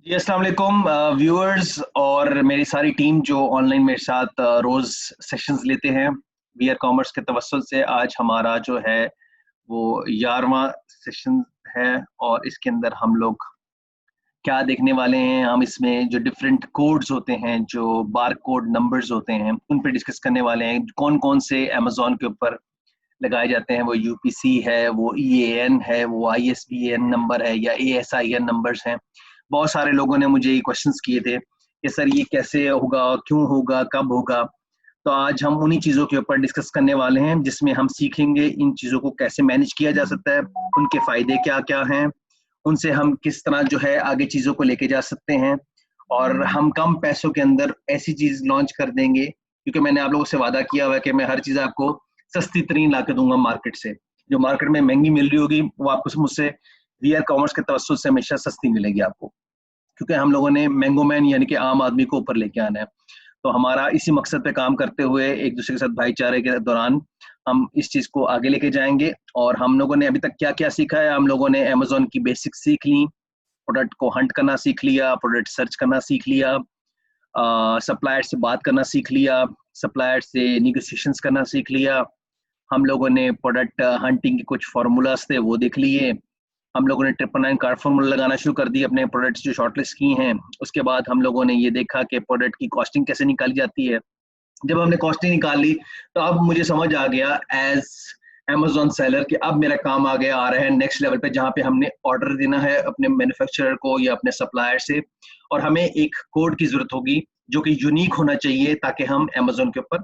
जी अस्सलाम वालेकुम व्यूअर्स और मेरी सारी टीम जो ऑनलाइन मेरे साथ रोज सेशंस लेते हैं बीआर कॉमर्स के तवस्सुल से। आज हमारा जो है वो 11वां सेशन है और इसके अंदर हम लोग क्या देखने वाले हैं। हम इसमें जो डिफरेंट कोड्स होते हैं, जो बार कोड नंबर्स होते हैं, उन पे डिस्कस करने वाले हैं। कौन कौन से अमेजोन के ऊपर लगाए जाते हैं, वो यूपीसी है, वो ईएएन है, वो आईएसबीएन नंबर है या एएसआईएन नंबर्स हैं। बहुत सारे लोगों ने मुझे ये क्वेश्चंस किए थे कि सर ये कैसे होगा, क्यों होगा, कब होगा। तो आज हम उन्हीं चीज़ों के ऊपर डिस्कस करने वाले हैं, जिसमें हम सीखेंगे इन चीज़ों को कैसे मैनेज किया जा सकता है, उनके फ़ायदे क्या क्या हैं, उनसे हम किस तरह जो है आगे चीज़ों को लेके जा सकते हैं। और हम कम पैसों के अंदर ऐसी चीज़ लॉन्च कर देंगे, क्योंकि मैंने आप लोगों से वादा किया हुआ है कि मैं हर चीज़ आपको सस्ती तरीन ला के दूंगा मार्केट से। जो मार्केट में महंगी मिल रही होगी वो आपको मुझसे वीआर कॉमर्स के तवस्सुल से हमेशा सस्ती मिलेगी आपको, क्योंकि हम लोगों ने मैंगो मैन यानी कि आम आदमी को ऊपर लेके आना है। तो हमारा इसी मकसद पे काम करते हुए एक दूसरे के साथ भाईचारे के दौरान हम इस चीज़ को आगे लेके जाएंगे। और हम लोगों ने अभी तक क्या क्या सीखा है, हम लोगों ने अमेजोन की बेसिक सीख ली, प्रोडक्ट को हंट करना सीख लिया, प्रोडक्ट सर्च करना सीख लिया, सप्लायर से बात करना सीख लिया, सप्लायर से निगोशिएशंस करना सीख लिया। हम लोगों ने प्रोडक्ट हंटिंग के कुछ फार्मूलाज थे वो देख लिए। हम लोगों ने 999 कार्ड फार्मूला लगाना शुरू कर दी अपने प्रोडक्ट्स जो शॉर्टलिस्ट की हैं। उसके बाद हम लोगों ने ये देखा कि प्रोडक्ट की कॉस्टिंग कैसे निकाली जाती है। जब हमने कॉस्टिंग निकाल ली तो अब मुझे समझ आ गया एज अमेजोन सेलर कि अब मेरा काम आ गया, आ रहा है नेक्स्ट लेवल पे, जहाँ पे हमने ऑर्डर देना है अपने मैन्युफैक्चरर को या अपने सप्लायर से, और हमें एक कोड की जरूरत होगी जो कि यूनिक होना चाहिए ताकि हम अमेजोन के ऊपर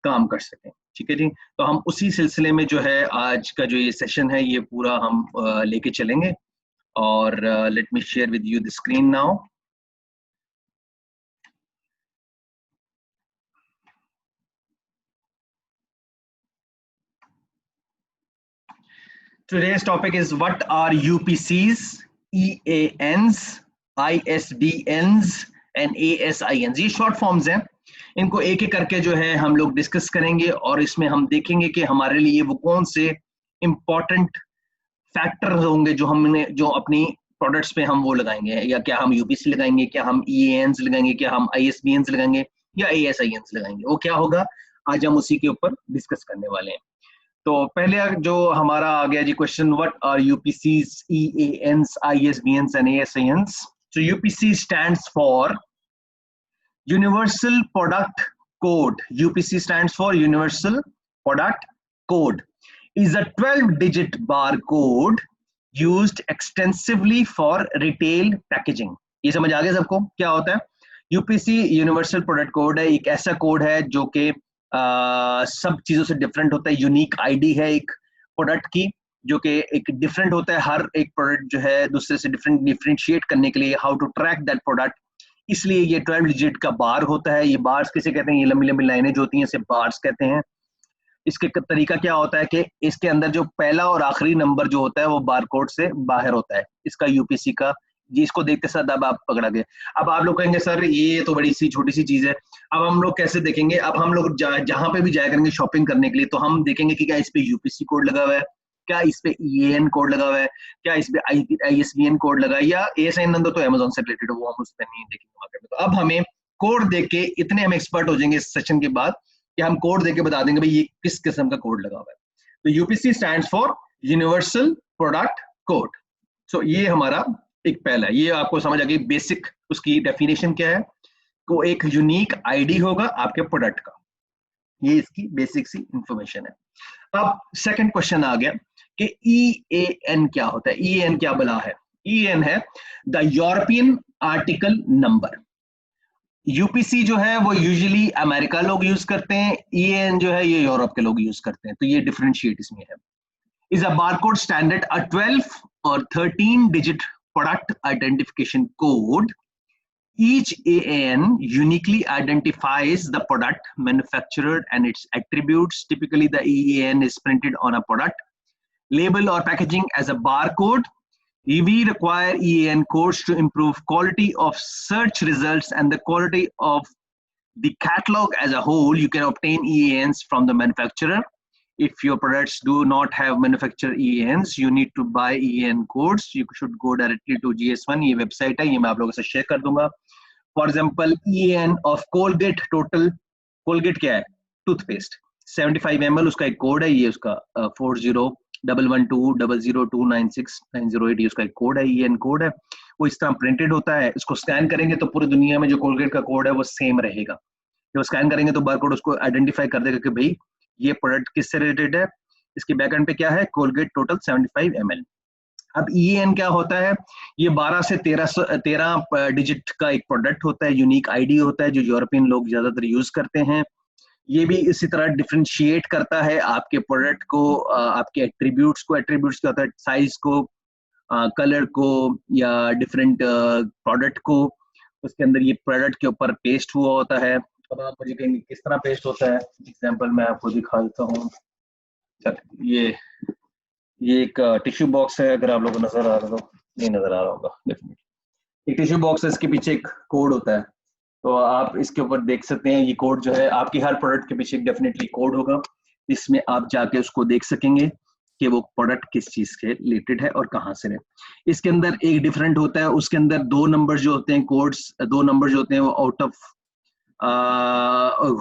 काम कर सकें। ठीक है जी। तो हम उसी सिलसिले में जो है आज का जो ये सेशन है ये पूरा हम लेके चलेंगे। और let me share with you the screen now. Today's topic is what are UPCs, EANs, ISBNs and ASINs। ये शॉर्ट फॉर्म्स हैं, इनको एक एक करके जो है हम लोग डिस्कस करेंगे और इसमें हम देखेंगे कि हमारे लिए वो कौन से इम्पोर्टेंट फैक्टर होंगे जो हमने जो अपनी प्रोडक्ट्स पे हम वो लगाएंगे, या क्या हम यूपीसी लगाएंगे, क्या हम ईएएन्स लगाएंगे, क्या हम आईएसबीएन्स लगाएंगे या एएसआईएन्स लगाएंगे, वो क्या होगा आज हम उसी के ऊपर डिस्कस करने वाले हैं। तो पहले जो हमारा आ गया जी question, what are UPCs, EANs, ISBNs and ASINs. So UPC stands for universal product code. UPC stands for universal product code is a 12-digit barcode used extensively for retail packaging। ये समझ आ गया सबको क्या होता है? यूपीसी यूनिवर्सल प्रोडक्ट कोड है, एक ऐसा कोड है जो कि सब चीजों से डिफरेंट होता है। यूनिक आईडी है एक प्रोडक्ट की, जो कि एक डिफरेंट होता है। हर एक प्रोडक्ट जो है दूसरे से डिफरेंशिएट करने के लिए, how to track that product, इसलिए ये 12 डिजिट का बार होता है। ये बार्स किसे कहते हैं? ये लंबी लंबी लाइनें जो होती हैं इसे बार्स कहते हैं। इसके तरीका क्या होता है कि इसके अंदर जो पहला और आखिरी नंबर जो होता है वो बारकोड से बाहर होता है इसका यूपीसी का। जी, इसको देखते साथ अब आप पकड़ा गए। अब आप लोग कहेंगे सर ये तो बड़ी सी छोटी सी चीज है, अब हम लोग कैसे देखेंगे? अब हम लोग जहां पे भी जाया करेंगे शॉपिंग करने के लिए तो हम देखेंगे कि क्या इस पे यूपीसी कोड लगा हुआ है, क्या इस पे ईएएन कोड लगा हुआ है, क्या इस पे आईएसबीएन कोड लगा है, या एएसआईएन नंबर तो अमेजोन से रिलेटेड है वो हम उस पर नहीं देखेंगे मार्केट में। तो अब हमें कोड देख के इतने हम एक्सपर्ट हो जाएंगे इस सेशन के बाद कि हम कोड देके बता देंगे भाई ये किस किस्म का कोड लगा हुआ है। तो UPC stands for universal product code. So ये हमारा एक पहला है, ये आपको समझ आ गई बेसिक उसकी डेफिनेशन क्या है। को एक यूनिक आईडी होगा आपके प्रोडक्ट का, ये इसकी बेसिक सी इंफॉर्मेशन है। अब सेकंड क्वेश्चन आ गया कि ईएएन क्या होता है? ईएएन क्या बला है? ईएएन है the European article number. UPC जो है वो यूजुअली अमेरिका लोग यूज करते हैं, ईएएन जो है ये यूरोप के लोग यूज करते हैं, तो ये डिफरेंशिएट इसमें है। इज अ बारकोड स्टैंडर्ड, अ 12 और 13 digit product identification code. Each AAN uniquely identifies the product manufacturer and its attributes. Typically the EAN is printed on a product label or packaging as a barcode. We require EAN codes to improve quality of search results and the quality of the catalog as a whole. You can obtain EANs from the manufacturer. if your products do not have manufacturer EANs, you need to buy EAN codes. You should go directly to GS1. ये website है, ये मैं आप लोगों से share कर दूंगा. For example EAN of Colgate total. Colgate क्या है? टूथपेस्ट. 75 ml उसका एक कोड है, ये उसका 40112002969008 ये उसका एक कोड है, EAN कोड है. वो इस तरह प्रिंटेड होता है. इसको स्कैन करेंगे तो पूरी दुनिया में जो कोलगेट का कोड है वो सेम रहेगा. जब स्कैन करेंगे तो बारकोड उसको आइडेंटिफाई कर देगा कि भाई ये प्रोडक्ट किससे रिलेटेड है. इसके बैक एंड पे क्या है? Colgate total 75 ml. अब EAN क्या होता है? ये 12 से 13 डिजिट का एक प्रोडक्ट होता है, यूनिक आईडी होता है जो यूरोपियन लोग ज्यादातर यूज करते हैं. ये भी इसी तरह डिफरेंशिएट करता है आपके प्रोडक्ट को, आपके एट्रीब्यूट्स को. एट्रीब्यूट्स क्या होता है? साइज को, कलर को, या डिफरेंट प्रोडक्ट को. उसके अंदर ये प्रोडक्ट के ऊपर पेस्ट हुआ होता है. अब आप मुझे कहेंगे किस तरह पेस्ट होता है. एग्जांपल मैं आपको दिखा देता हूँ. ये एक टिश्यू बॉक्स है. अगर आप लोगों को नजर आ रहा हो, नहीं नजर आ रहा होगा डेफिनेटली. एक टिश्यू बॉक्स है, इसके पीछे एक कोड होता है. तो आप इसके ऊपर देख सकते हैं ये कोड जो है, आपकी हर प्रोडक्ट के पीछे डेफिनेटली कोड होगा. इसमें आप जाके उसको देख सकेंगे कि वो प्रोडक्ट किस चीज के रिलेटेड है और कहाँ से है. इसके अंदर एक डिफरेंट होता है, उसके अंदर 2 नंबर जो होते हैं, कोड्स 2 नंबर जो होते हैं वो आउट ऑफ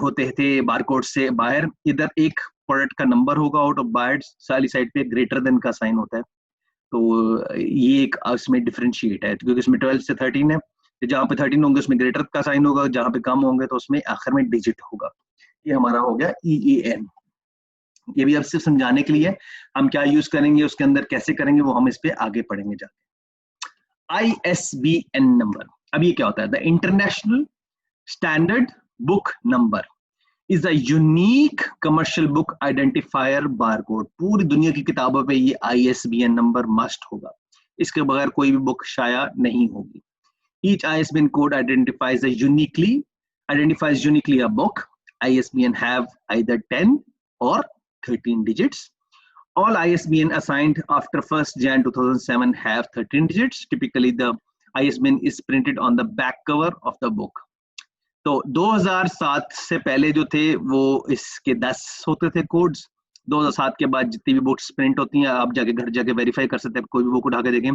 होते थे बारकोड से बाहर. इधर एक प्रोडक्ट का नंबर होगा आउट ऑफ बाहर, साली साइड पे ग्रेटर देन का साइन होता है. तो ये एक इसमें डिफरेंशिएट है, क्योंकि इसमें 12 से 13 है. जहाँ पे 13 होंगे उसमें ग्रेटर का साइन होगा, जहाँ पे कम होंगे तो उसमें आखिर में डिजिट होगा. ये हमारा हो गया EAN. ये भी अब सिर्फ समझाने के लिए, हम क्या यूज करेंगे उसके अंदर कैसे करेंगे वो हम इस पे आगे पढ़ेंगे जाके. ISBN number. अब ये क्या होता है? The international standard book number is a unique commercial book identifier barcode. पूरी दुनिया की किताबों पे ये ISBN नंबर मस्ट होगा, इसके बगैर कोई भी बुक शाया नहीं होगी. Each ISBN code identifies uniquely a book. ISBN have either 10 or 13 digits. All ISBN assigned after 1st Jan 2007 have 13 digits. Typically, the ISBN is printed on the back cover of the book. तो 2007 से पहले जो थे वो इसके 10 होते थे codes. 2007 के बाद जितनी भी बुक्स प्रिंट होती हैं, आप जाके घर जाके वेरीफाई कर सकते हैं. कोई भी बुक उठा के देखें,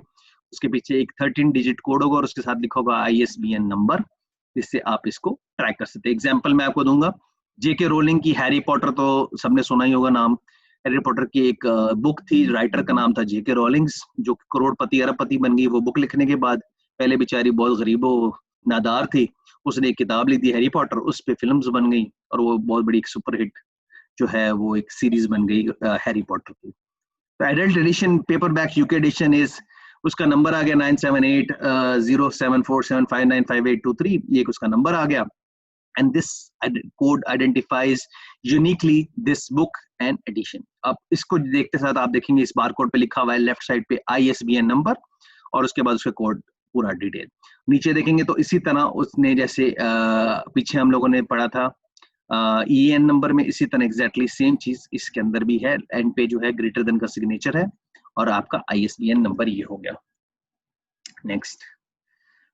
उसके पीछे एक 13 डिजिट कोड होगा और उसके साथ लिखा होगा ISBN नंबर, जिससे आप इसको ट्रैक कर सकते हैं. एग्जाम्पल मैं आपको दूंगा. JK रोलिंग की हैरी पॉटर तो सबने सुना ही होगा नाम. हैरी पॉटर की एक बुक थी, राइटर का नाम था JK रोलिंग, जो करोड़पति अरबपति बन गई वो बुक लिखने के बाद. पहले बेचारी बहुत गरीबो नादार थी, उसने एक किताब लिख दी हैरी पॉटर, उस पे फिल्म्स बन गई और वो बहुत बड़ी एक सुपरहिट जो है वो एक सीरीज बन गई हैरी पॉटर की. तो adult edition paperback UK edition is, उसका नंबर आ गया 97807475958823. ये उसका नंबर आ गया. And this code identifies uniquely this book and edition. अब इसको देखते साथ आप देखेंगे इस बारकोड पे लिखा हुआ है लेफ्ट साइड पे ISBN नंबर और उसके बाद उसका कोड पूरा डिटेल. नीचे देखेंगे तो इसी तरह उसने जैसे पीछे हम लोगों ने पढ़ा था EAN नंबर में, इसी तरह एग्जैक्टली सेम चीज इसके अंदर भी है. एंड पे जो है ग्रेटर देन का सिग्नेचर है और आपका ISBN नंबर ये हो गया. नेक्स्ट.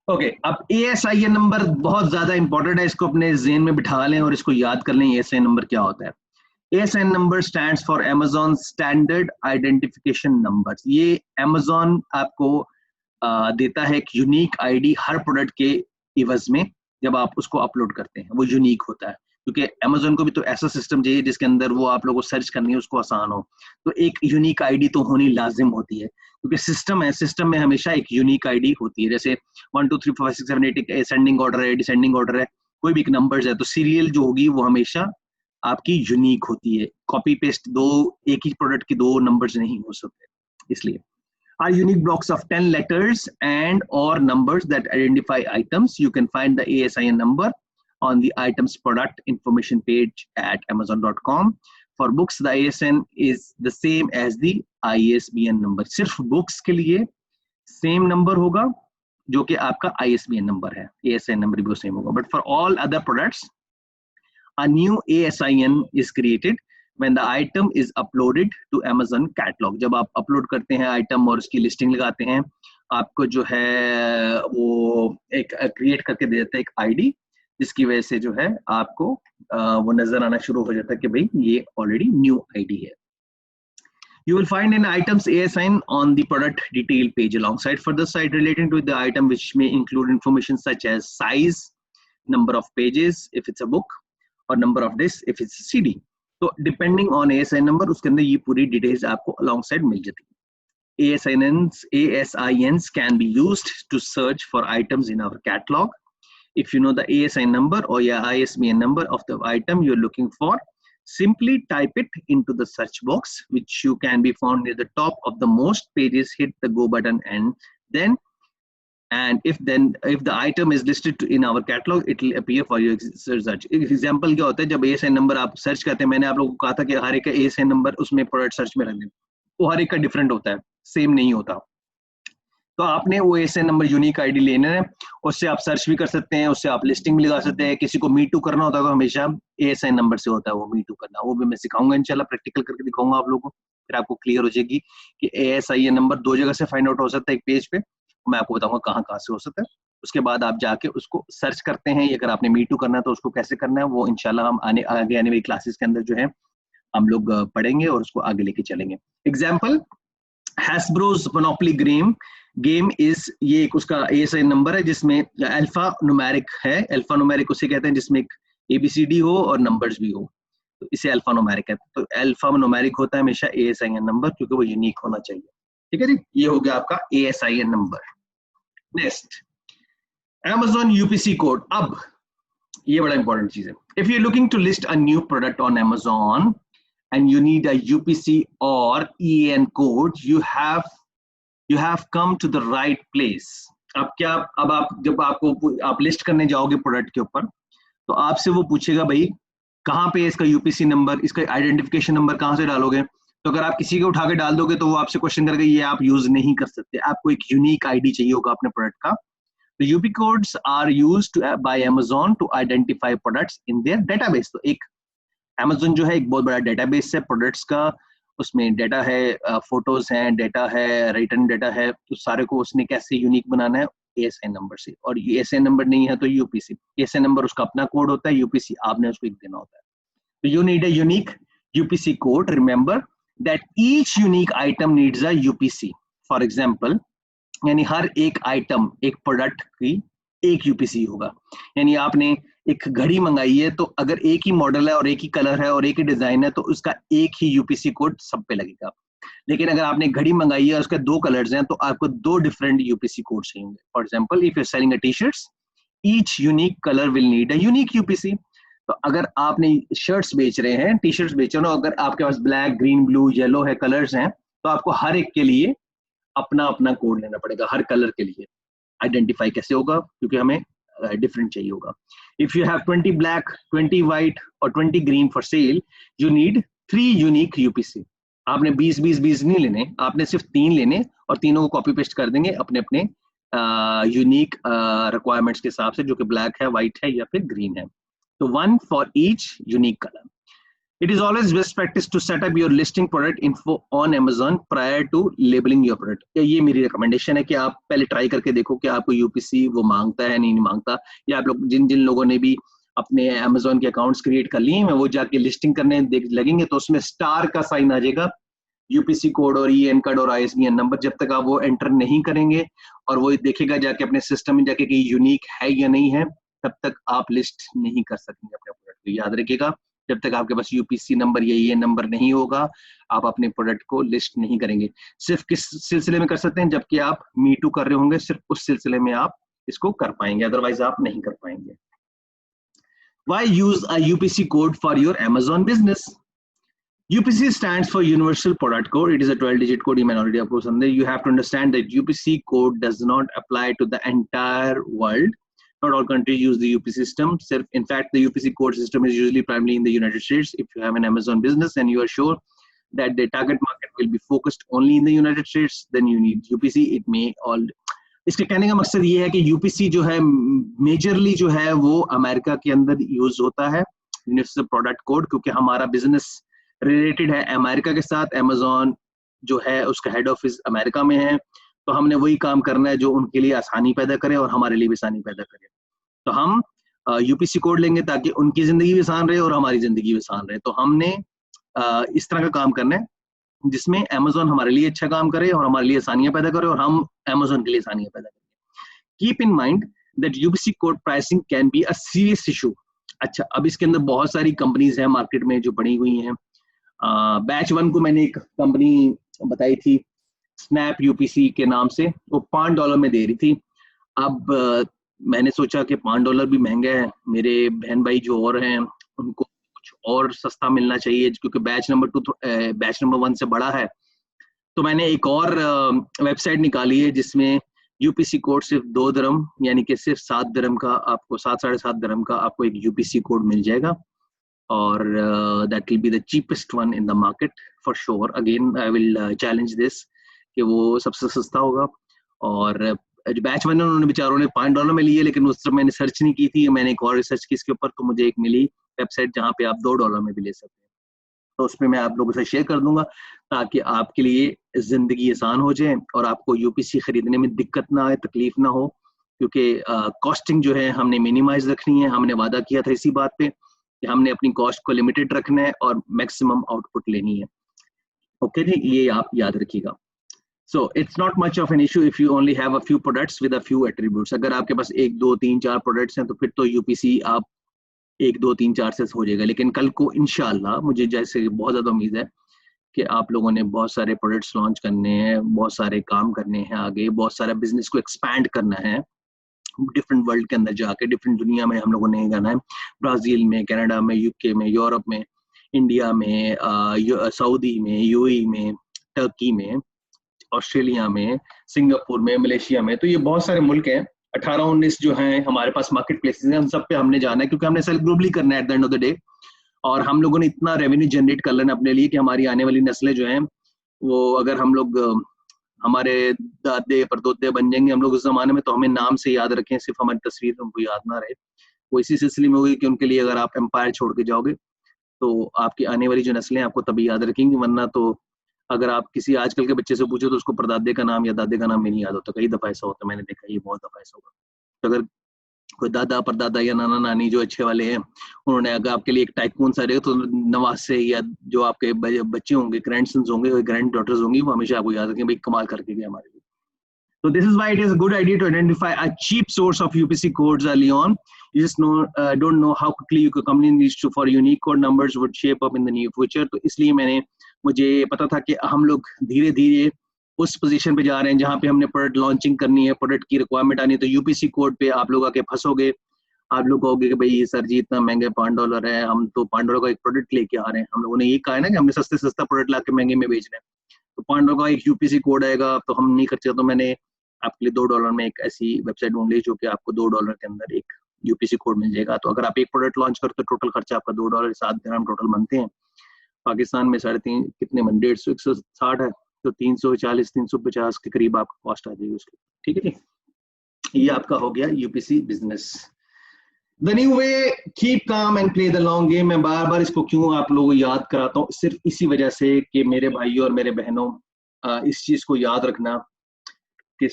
ओके, अब ASIN नंबर बहुत ज्यादा इंपॉर्टेंट है, इसको अपने ज़हन में बिठा लें और इसको याद कर लें. ASIN नंबर क्या होता है? ASIN number stands for Amazon standard identification number. ये Amazon आपको देता है एक यूनिक आईडी हर प्रोडक्ट के इवज में. जब आप उसको अपलोड करते हैं वो यूनिक होता है, क्योंकि Amazon को भी तो ऐसा सिस्टम चाहिए जिसके अंदर वो आप लोगों को सर्च करनी है उसको आसान हो. तो एक यूनिक आईडी तो होनी लाजिम होती है, क्योंकि सिस्टम है, सिस्टम में हमेशा एक यूनिक आईडी होती है. जैसे 1 2 3 4 5 6 7 8 एक असेंडिंग ऑर्डर है, डिसेंडिंग ऑर्डर है, कोई भी एक नंबर्स है, तो सीरियल जो होगी वो हमेशा आपकी यूनिक होती है. कॉपी पेस्ट एक ही प्रोडक्ट की 2 नंबर्स नहीं हो सकते. इसलिए are unique blocks of 10 letters and or numbers that identify items. You can find the ASIN number on the items product information page at amazon.com. For books, the ASIN is the same as the ISBN number. सिर्फ books के लिए same number होगा जो कि आपका ISBN number है. ASIN number भी same होगा. But for all other products, a new ASIN is created when the item is uploaded to Amazon catalog. जब आप अपलोड करते हैं आइटम और उसकी लिस्टिंग लगाते हैं, आपको जो है वो एक क्रिएट करके दे देता है एक आईडी, जिसकी वजह से जो है आपको वो नजर आना शुरू हो जाता है कि भाई ये ऑलरेडी न्यू आईडी है. You will find in items ASIN on the product detail page alongside further site relating to the item, which may include information such as size, number of pages if it's a book, or number of discs if it's a CD. तो depending on ASIN number, उसके अंदर ये पूरी details आपको alongside मिल जाती है. ASINs can be used to search for items in our catalog. If you know the ASIN number or your ISBN number of the item you're looking for, simply type it into the search box, which you can be found near the top of the most pages. Hit the go button and if the item is listed in our catalog, it will appear for your search. Example क्या होता है, जब ASIN number आप search करते हैं, मैंने आप लोगों को कहा था कि हर एक का ASIN number उसमें product search में रख दें, वो हर एक का different होता है, same नहीं होता. तो आपने वो ASIN number यूनिक आईडी लेना है, उससे आप सर्च भी कर सकते हैं, उससे आप लिस्टिंग भी लगा सकते हैं. किसी को मी टू करना होता है तो हमेशा ASIN नंबर से होता है वो मी टू करना, वो भी मैं सिखाऊंगा इंशाल्लाह, प्रैक्टिकल करके दिखाऊंगा आप लोगों को, फिर आपको क्लियर हो जाएगी कि ASIN नंबर दो जगह से फाइंड आउट हो सकता है एक पेज पे, मैं आपको बताऊंगा कहाँ कहाँ से हो सकता है. उसके बाद आप जाके उसको सर्च करते हैं. अगर आपने मी टू करना है तो उसको कैसे करना है वो इंशाल्लाह हम आगे आने वाली क्लासेस के अंदर जो है हम लोग पढ़ेंगे और उसको आगे लेके चलेंगे. Example, Hasbro's Monopoly game is, ये एक उसका ASIN नंबर है जिसमें अल्फा न्यूमेरिक है. अल्फा न्यूमेरिक उसे कहते हैं जिसमें एक ABCD हो और नंबर्स भी हो, तो इसे अल्फा न्यूमेरिक है. तो अल्फा न्यूमेरिक होता है हमेशा ASIN नंबर, क्योंकि वो यूनिक होना चाहिए. ठीक है जी, ये हो गया आपका ASIN नंबर. Next, Amazon UPC code. अब ये बड़ा इंपॉर्टेंट चीज है. If you are looking to list a new product on Amazon and you need a UPC or EAN code, you have come to the right place. अब आप जब आप list करने जाओगे प्रोडक्ट के ऊपर, तो आपसे वो पूछेगा भाई कहाँ पे इसका UPC नंबर, इसका आइडेंटिफिकेशन नंबर कहाँ से डालोगे. तो अगर आप किसी के उठा के डाल दोगे तो वो आपसे क्वेश्चन करेगा, ये आप यूज नहीं कर सकते, आपको एक यूनिक आईडी चाहिए होगा अपने प्रोडक्ट का. तो UP codes are used by Amazon to identify products in their database. तो एक Amazon जो है एक बहुत बड़ा डेटाबेस है प्रोडक्ट्स का, उसमें डेटा है, फोटोज हैं, डेटा है, रिटर्न डेटा है, तो सारे को उसने कैसे यूनिक बनाना है ASIN नंबर से. और ये ASIN नंबर नहीं है तो UPC. ASIN नंबर उसका अपना कोड होता है, UPC आपने उसको एक देना होता है. तो you need a unique UPC code. Remember that each unique item needs a UPC. For example, यानी हर एक आइटम, एक प्रोडक्ट की एक UPC होगा. यानी आपने एक घड़ी मंगाई है, तो अगर एक ही मॉडल है और एक ही कलर है और एक ही डिजाइन है तो उसका एक ही UPC कोड सब पे लगेगा. लेकिन अगर आपने घड़ी मंगाई है और उसके दो कलर्स हैं तो आपको दो डिफरेंट UPC कोड चाहिए होंगे. For example, if you are selling a t-shirts, each unique colour will need a unique UPC. तो अगर आपने शर्ट्स बेच रहे हैं, टी-शर्ट्स बेच रहे हो, अगर आपके पास ब्लैक, ग्रीन, ब्लू, येलो है, कलर्स हैं, तो आपको हर एक के लिए अपना अपना कोड लेना पड़ेगा. हर कलर के लिए आइडेंटिफाई कैसे होगा, क्योंकि हमें डिफरेंट चाहिए होगा. If you have 20 black, 20 white or 20 green for sale, you need 3 unique UPC. आपने 20 नहीं लेने, आपने सिर्फ 3 लेने और तीनों को कॉपी पेस्ट कर देंगे अपने अपने यूनिक रिक्वायरमेंट्स के हिसाब से, जो कि ब्लैक है, व्हाइट है या फिर ग्रीन है. तो 1 for each unique color. It is always best practice to set up your listing product info on Amazon prior to labeling your product. ये मेरी रिकमेंडेशन है कि आप पहले ट्राई करके देखो कि आपको UPC वो मांगता है नहीं मांगता. या आप लोग जिन लोगों ने भी अपने Amazon के अकाउंट्स क्रिएट कर लिए हैं, वो जाके लिस्टिंग करने लगेंगे तो उसमें स्टार का साइन आ जाएगा, UPC कोड और EAN कोड और ISBN नंबर. जब तक आप वो एंटर नहीं करेंगे और वो देखेगा जाके अपने सिस्टम में जाके कि यूनिक है या नहीं है, तब तक आप लिस्ट नहीं कर सकेंगे अपने प्रोडक्ट को. याद रखिएगा, जब तक आपके पास UPC नंबर या EAN नंबर नहीं होगा, आप अपने प्रोडक्ट को लिस्ट नहीं करेंगे. सिर्फ किस सिलसिले में कर सकते हैं, जबकि आप मी टू कर रहे होंगे, सिर्फ उस सिलसिले में आप इसको कर पाएंगे, अदरवाइज आप नहीं कर पाएंगे. Why use a UPC code for your Amazon business? UPC stands for Universal Product Code. It is a 12-digit code. You may already have something. You have to understand that UPC code does not apply to the entire world. Not all countries use the UPC system. In fact, the UPC code system is usually primarily in the United States. If you have an Amazon business and you are sure that the target market will be focused only in the United States, then you need UPC. It may all. इसके कहने का मकसद ये है कि UPC जो है majorly जो है वो अमेरिका के अंदर यूज होता है, यूनिवर्सल प्रोडक्ट कोड, क्योंकि हमारा बिजनेस रिलेटेड है अमेरिका के साथ. Amazon जो है उसका हेड ऑफिस अमेरिका में है, तो हमने वही काम करना है जो उनके लिए आसानी पैदा करे और हमारे लिए भी आसानी पैदा करे. तो हम UPC कोड लेंगे ताकि उनकी जिंदगी भी आसान रहे और हमारी जिंदगी भी आसान रहे. तो हमने इस तरह का काम करना है. जिसमें अमेजोन हमारे लिए अच्छा काम करे और हमारे लिए आसानियां पैदा करे और हम अमेजोन के लिए आसानियां पैदा करें। Keep in mind that UPC code pricing can be a serious issue. अच्छा, अब इसके अंदर बहुत सारी कंपनीज हैं मार्केट में जो बनी हुई हैं। बैच 1 को मैंने एक कंपनी बताई थी स्नैप यूपीसी के नाम से, वो $5 में दे रही थी। अब मैंने सोचा कि $5 भी महंगा है, मेरे बहन भाई जो और हैं उनको कुछ और सस्ता मिलना चाहिए क्योंकि बैच नंबर 1 से बड़ा है। तो मैंने एक और वेबसाइट निकाली है जिसमें यूपीसी कोड सिर्फ 2 दिरहम यानी कि सिर्फ 7 दिरहम का आपको 7-7.5 दिरहम का आपको एक यूपीसी कोड मिल जाएगा और that will be the cheapest one in the market for sure. Again I will challenge this कि वो सबसे सस्ता होगा। और बैच 1 उन्होंने बेचारों ने $5 में लिए, लेकिन उस समय मैंने सर्च नहीं की थी, मैंने एक और रिसर्च की इसके ऊपर, तो मुझे एक मिली वेबसाइट जहाँ पे आप $2 में भी ले सकते हैं। तो उसमें मैं आप लोगों से शेयर कर दूंगा ताकि आपके लिए जिंदगी आसान हो जाए और आपको यूपीसी खरीदने में दिक्कत ना आए, तकलीफ ना हो, क्योंकि कॉस्टिंग जो है हमने मिनिमाइज रखनी है। हमने वादा किया था इसी बात पे कि हमने अपनी कॉस्ट को लिमिटेड रखना है और मैक्सिमम आउटपुट लेनी है। ओके जी, ये आप याद रखिएगा। So it's not much of an issue if you only have a few products with a few attributes. अगर आपके पास 1, 2, 3, 4 प्रोडक्ट्स हैं तो फिर तो यूपीसी आप 1, 2, 3, 4 से हो जाएगा। लेकिन कल को इंशाल्लाह मुझे जैसे बहुत ज्यादा उम्मीद है कि आप लोगों ने बहुत सारे प्रोडक्ट्स लॉन्च करने हैं, बहुत सारे काम करने हैं आगे, बहुत सारा बिजनेस को एक्सपैंड करना है डिफरेंट वर्ल्ड के अंदर जाके, डिफरेंट दुनिया में हम लोगों ने जाना है, ब्राजील में, कनाडा में, यूके में, यूरोप में, इंडिया में, सऊदी में, यूएई में, टर्की में, ऑस्ट्रेलिया में, सिंगापुर में, मलेशिया में। तो ये बहुत सारे मुल्क हैं, 18-19 जो हैं हमारे पास मार्केट प्लेसेस हैं, उन सब पे हमने जाना है क्योंकि हमने सेल ग्लोबली करना है at the end of the day. और हम लोगों ने इतना रेवेन्यू जनरेट कर लेना अपने लिए कि हमारी आने वाली नस्लें जो हैं वो, अगर हम लोग हमारे दादे परदोदे बन जाएंगे हम लोग उस जमाने में, तो हमें नाम से याद रखें, सिर्फ हमारी तस्वीर उनको याद ना रहे। वो इसी सिलसिले में होगी कि उनके लिए अगर आप एम्पायर छोड़ के जाओगे तो आपकी आने वाली जो नस्लें आपको तभी याद रखेंगी, वरना तो अगर आप किसी आजकल के बच्चे से पूछो तो उसको परदादे का नाम या दादे का नाम नहीं याद होता। कई दफा ऐसा होता है, मैंने देखा, ये बहुत दफा ऐसा होगा। तो अगर कोई दादा परदादा या नाना नानी जो अच्छे वाले हैं, उन्होंने अगर आपके लिए एक टाइकून सा तो नवासे या जो आपके बच्चे होंगे, ग्रैंडसन्स होंगे, ग्रैंड डॉटर्स होंगी, वो हमेशा आपको याद रखेंगे भाई कमाल करके गए हमारे लिए। So this is why it is a good idea to identify a cheap source of UPC codes early on. You just don't know how quickly your company needs to for unique code numbers would shape up in the near future. तो इसलिए मुझे पता था कि हम लोग धीरे धीरे उस पोजीशन पे जा रहे हैं जहाँ पे हमने प्रोडक्ट लॉन्चिंग करनी है, प्रोडक्ट की रिक्वायरमेंट आनी है, तो यूपीसी कोड पे आप लोग आके फंसोगे। आप लोग कहोगे कि भाई सर जी इतना महंगा $5 है, हम तो $5 का एक प्रोडक्ट लेके आ रहे हैं। हम लोगों ने ये कहा है ना कि हमने सस्ते सस्ता प्रोडक्ट ला के महंगे में बेच रहे हैं, तो $5 का एक यूपीसी कोड आएगा तो हम नहीं खर्चे। तो मैंने आपके लिए $2 में एक ऐसी वेबसाइट ढूंढ ली जो कि आपको $2 के अंदर एक यूपीसी कोड मिल जाएगा। तो अगर आप एक प्रोडक्ट लॉन्च करते हो, टोटल खर्चा आपका $2, 7 दिरहम टोटल बनते हैं। पाकिस्तान में 3.5 कितने बन 150 160 है, तो 340 350 के करीब आपका कॉस्ट आ जाएगी उसकी। ठीक है जी, ये आपका हो गया UPC business. The new way, keep calm and play the long game. मैं बार बार इसको क्यों आप लोगों को याद कराता हूँ, सिर्फ इसी वजह से कि मेरे भाइयों और मेरे बहनों इस चीज को याद रखना कि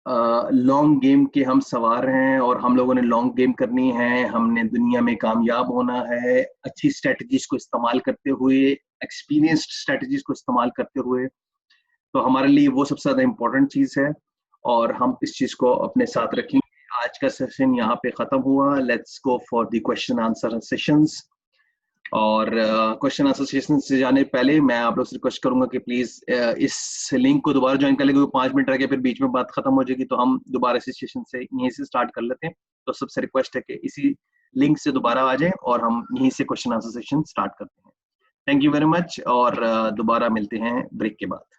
लॉन्ग गेम के हम सवार हैं और हम लोगों ने लॉन्ग गेम करनी है। हमने दुनिया में कामयाब होना है अच्छी स्ट्रेटजीज को इस्तेमाल करते हुए, एक्सपीरियंस्ड स्ट्रेटजीज को इस्तेमाल करते हुए। तो हमारे लिए वो सबसे ज्यादा इम्पोर्टेंट चीज है और हम इस चीज को अपने साथ रखेंगे। आज का सेशन यहाँ पे खत्म हुआ। Let's go for the question answer sessions. और क्वेश्चन आंसर सेशन से जाने पहले मैं आप लोग से रिक्वेस्ट करूंगा कि प्लीज इस लिंक को दोबारा ज्वाइन कर लेंगे। 5 मिनट रह गए फिर बीच में बात खत्म हो जाएगी, तो हम दोबारा इसी सेशन से यहीं से स्टार्ट कर लेते हैं। तो सबसे रिक्वेस्ट है कि इसी लिंक से दोबारा आ जाए और हम यहीं से क्वेश्चन आंसर सेशन स्टार्ट करते हैं। थैंक यू वेरी मच और दोबारा मिलते हैं ब्रेक के बाद।